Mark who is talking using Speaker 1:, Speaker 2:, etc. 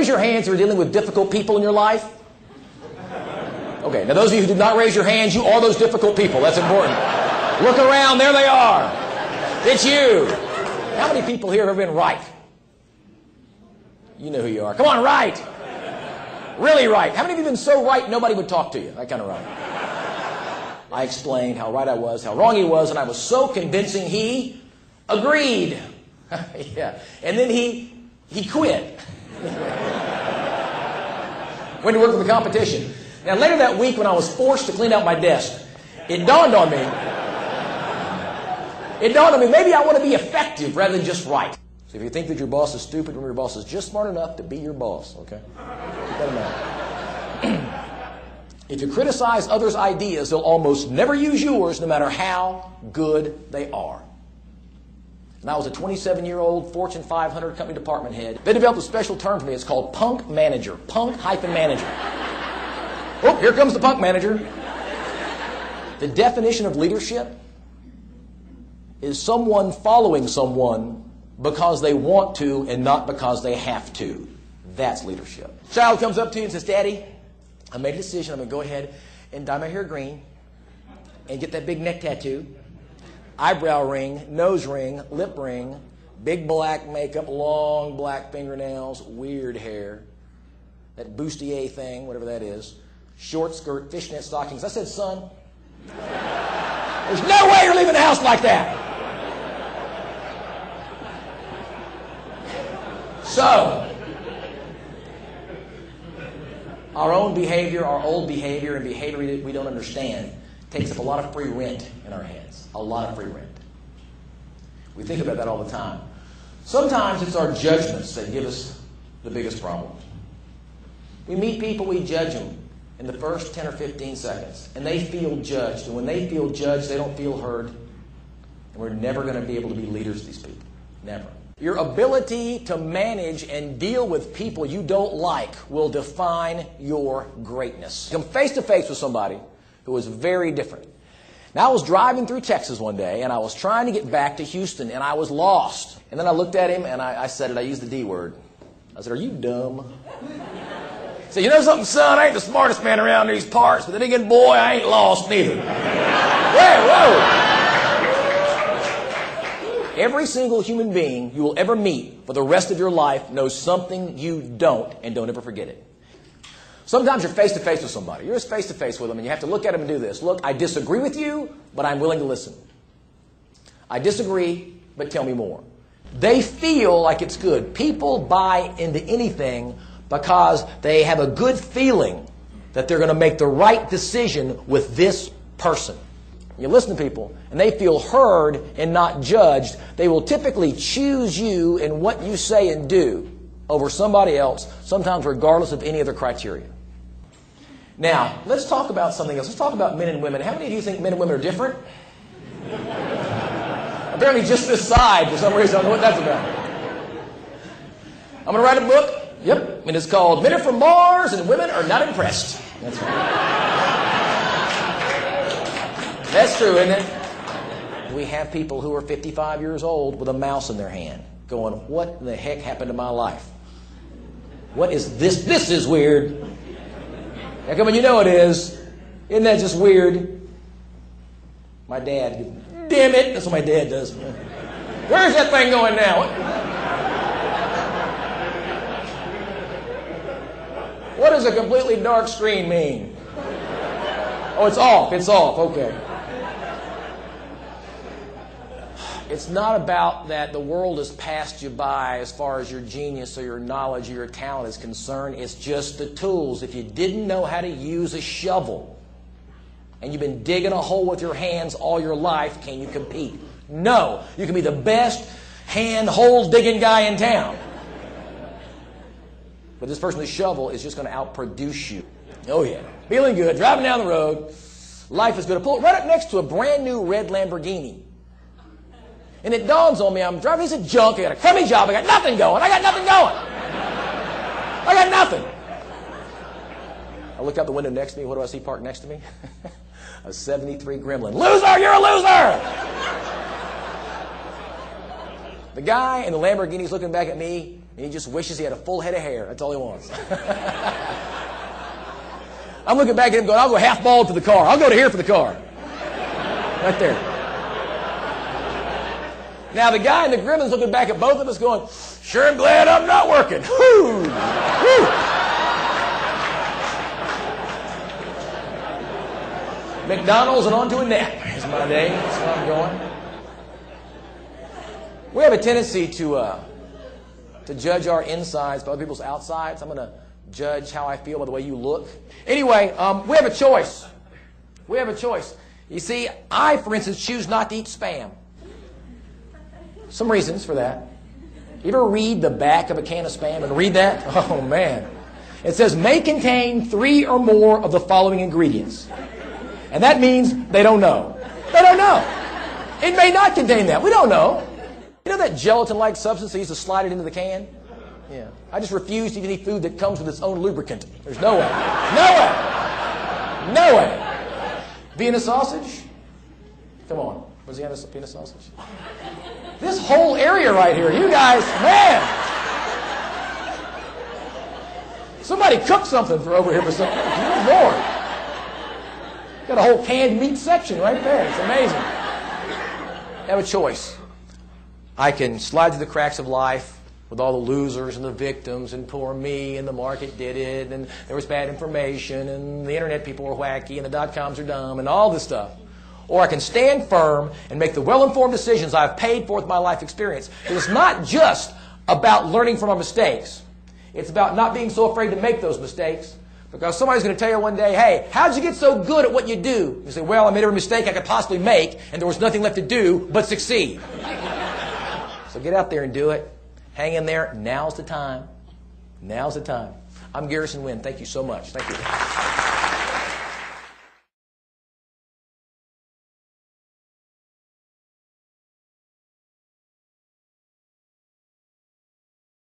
Speaker 1: raise your hands who are dealing with difficult people in your life. Okay, now those of you who did not raise your hands, you are those difficult people. That's important. Look around, there they are. It's you. How many people here have ever been right? You know who you are. Come on, right. Really right. How many of you have been so right nobody would talk to you? That kind of right. I explained how right I was, how wrong he was, and I was so convincing he agreed. Yeah. And then he quit. Went to work for the competition. Now later that week when I was forced to clean out my desk, it dawned on me, maybe I want to be effective rather than just right. So if you think that your boss is stupid, remember your boss is just smart enough to be your boss, okay? Keep that in mind. If you criticize others' ideas, they'll almost never use yours no matter how good they are. And I was a 27-year-old Fortune 500 company department head. They developed a special term for me. It's called punk manager. Punk-manager. Oh, here comes the punk manager. The definition of leadership is someone following someone because they want to and not because they have to. That's leadership. Child comes up to you and says, Daddy, I made a decision. I'm going to go ahead and dye my hair green and get that big neck tattoo, eyebrow ring, nose ring, lip ring, big black makeup, long black fingernails, weird hair, that bustier thing, whatever that is, short skirt, fishnet stockings. I said, son, there's no way you're leaving the house like that. So, our own behavior, our old behavior, and behavior we don't understand takes up a lot of free rent in our heads. A lot of free rent. We think about that all the time. Sometimes it's our judgments that give us the biggest problems. We meet people, we judge them in the first 10 or 15 seconds, and they feel judged. And when they feel judged, they don't feel heard. And we're never going to be able to be leaders of these people. Never. Your ability to manage and deal with people you don't like will define your greatness. Come face to face with somebody who was very different. Now, I was driving through Texas one day, and I was trying to get back to Houston, and I was lost. And then I looked at him, and I said it. I used the D word. I said, are you dumb? He said, you know something, son? I ain't the smartest man around these parts, but then again, boy, I ain't lost neither. Whoa. Every single human being you will ever meet for the rest of your life knows something you don't, and don't ever forget it. Sometimes you're face-to-face with somebody. You're just face-to-face with them, and you have to look at them and do this. Look, I disagree with you, but I'm willing to listen. I disagree, but tell me more. They feel like it's good. People buy into anything because they have a good feeling that they're going to make the right decision with this person. You listen to people, and they feel heard and not judged. They will typically choose you and what you say and do over somebody else, sometimes regardless of any other criteria. Now, let's talk about something else. Let's talk about men and women. How many of you think men and women are different? Apparently just this side for some reason. I don't know what that's about. I'm going to write a book. Yep. And it's called Men Are From Mars and Women Are Not Impressed. That's right. That's true, isn't it? We have people who are 55 years old with a mouse in their hand going, what the heck happened to my life? What is this? This is weird. Now, come on, you know it is. Isn't that just weird? My dad, damn it. That's what my dad does. Where's that thing going now? What does a completely dark screen mean? Oh, it's off. It's off. Okay. It's not about that the world has passed you by as far as your genius or your knowledge or your talent is concerned. It's just the tools. If you didn't know how to use a shovel and you've been digging a hole with your hands all your life, can you compete? No. You can be the best hand hole digging guy in town. But this person with a shovel is just going to outproduce you. Oh yeah. Feeling good, driving down the road. Life is good. I pull it right up next to a brand new red Lamborghini. And it dawns on me, I'm driving, it's a junk, I got a crummy job, I got nothing going. I got nothing. I look out the window next to me, what do I see parked next to me? A 73 Gremlin. Loser, you're a loser! The guy in the Lamborghini is looking back at me, And he just wishes he had a full head of hair. That's all he wants. I'm looking back at him going, I'll go half bald for the car. I'll go to here for the car. Right there. Now the guy in the Griffin's looking back at both of us going, sure am glad I'm not working. Whoo! Whoo! McDonald's and on to a nap is my day. That's where I'm going. We have a tendency to judge our insides by other people's outsides. I'm going to judge how I feel by the way you look. Anyway, we have a choice. We have a choice. You see, I, for instance, choose not to eat Spam. Some reasons for that. You ever read the back of a can of Spam and read that? Oh, man. It says, may contain 3 or more of the following ingredients. And that means they don't know. They don't know. It may not contain that. We don't know. You know that gelatin-like substance they used to slide it into the can? Yeah. I just refuse to eat any food that comes with its own lubricant. There's no way. No way. No way. Vienna sausage? Come on. Where's the Vienna sausage? This whole area right here, you guys, man. Somebody cooked something for over here for something. Good Lord. Got a whole canned meat section right there. It's amazing. I have a choice. I can slide through the cracks of life with all the losers and the victims and poor me and the market did it and there was bad information and the internet people were wacky and the dot-coms are dumb and all this stuff. Or I can stand firm and make the well-informed decisions I've paid for with my life experience. It's not just about learning from our mistakes. It's about not being so afraid to make those mistakes. Because somebody's going to tell you one day, hey, how'd you get so good at what you do? You say, well, I made every mistake I could possibly make and there was nothing left to do but succeed. So get out there and do it. Hang in there. Now's the time. Now's the time. I'm Garrison Wynn. Thank you so much. Thank you.